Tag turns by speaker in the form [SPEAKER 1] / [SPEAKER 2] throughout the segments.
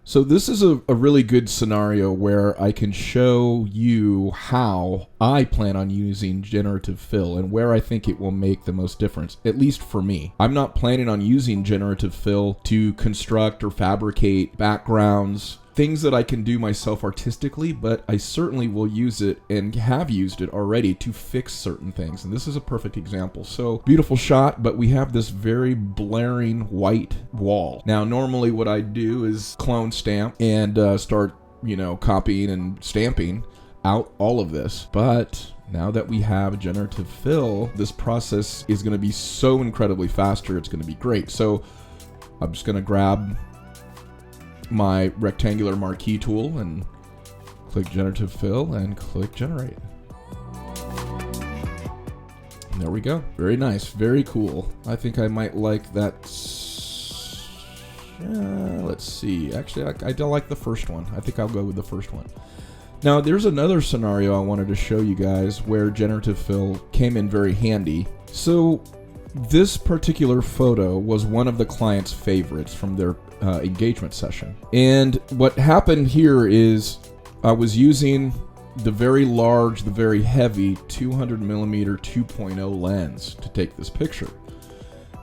[SPEAKER 1] So this is a really good scenario where I can show you how I plan on using Generative Fill and where I think it will make the most difference, at least for me. I'm not planning on using Generative Fill to construct or fabricate backgrounds, things that I can do myself artistically, but I certainly will use it and have used it already to fix certain things. And this is a perfect example. So beautiful shot, but we have this very blaring white wall. Now, normally what I do is clone stamp and start, copying and stamping out all of this. But now that we have Generative Fill, this process is going to be so incredibly faster. It's going to be great. So I'm just going to grab my rectangular marquee tool and click Generative Fill and click Generate. And there we go. Very nice. Very cool. I think I might like that. Let's see. Actually, I don't like the first one. I think I'll go with the first one. Now, there's another scenario I wanted to show you guys where Generative Fill came in very handy. So this particular photo was one of the client's favorites from their engagement session. And what happened here is I was using the very large, the very heavy 200 millimeter 2.0 lens to take this picture.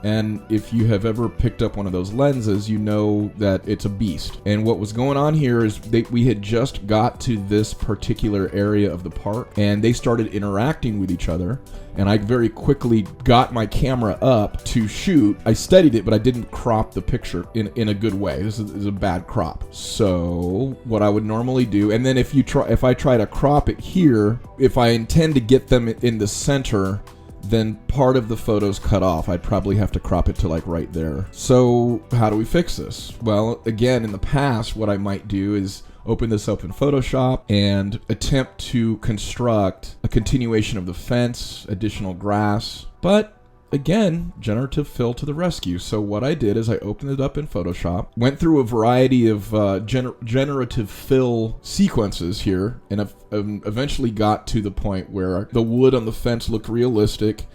[SPEAKER 1] And if you have ever picked up one of those lenses, you know that it's a beast. And what was going on here is we had just got to this particular area of the park and they started interacting with each other. And I very quickly got my camera up to shoot. I steadied it, but I didn't crop the picture in a good way. This is a bad crop. So what I would normally do, and then if I try to crop it here, if I intend to get them in the center, then part of the photo's cut off. I'd probably have to crop it to like right there. So how do we fix this? Well, again, in the past, what I might do is open this up in Photoshop and attempt to construct a continuation of the fence, additional grass. But again, Generative Fill to the rescue. So what I did is I opened it up in Photoshop, went through a variety of Generative Fill sequences here, and eventually got to the point where the wood on the fence looked realistic.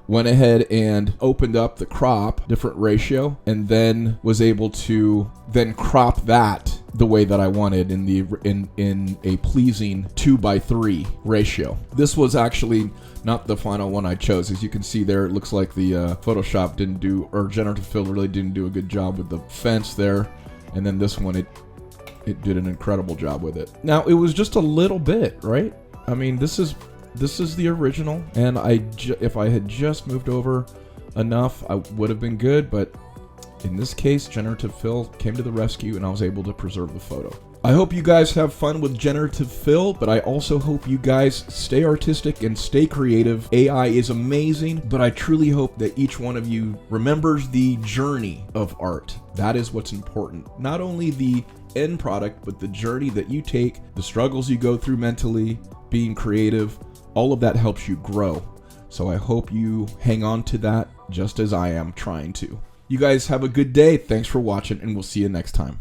[SPEAKER 1] Went ahead and opened up the crop, different ratio, and then was able to then crop that the way that I wanted in a pleasing 2:3 ratio. This was actually not the final one I chose. As you can see there, it looks like the Photoshop didn't do, or Generative Fill really didn't do a good job with the fence there. And then this one, it did an incredible job with it. Now, it was just a little bit, right? I mean, this is the original, and if I had just moved over enough, I would have been good, but in this case, Generative Fill came to the rescue, and I was able to preserve the photo. I hope you guys have fun with Generative Fill, but I also hope you guys stay artistic and stay creative. AI is amazing, but I truly hope that each one of you remembers the journey of art. That is what's important. Not only the end product, but the journey that you take, the struggles you go through mentally, being creative. All of that helps you grow. So I hope you hang on to that just as I am trying to. You guys have a good day. Thanks for watching, and we'll see you next time.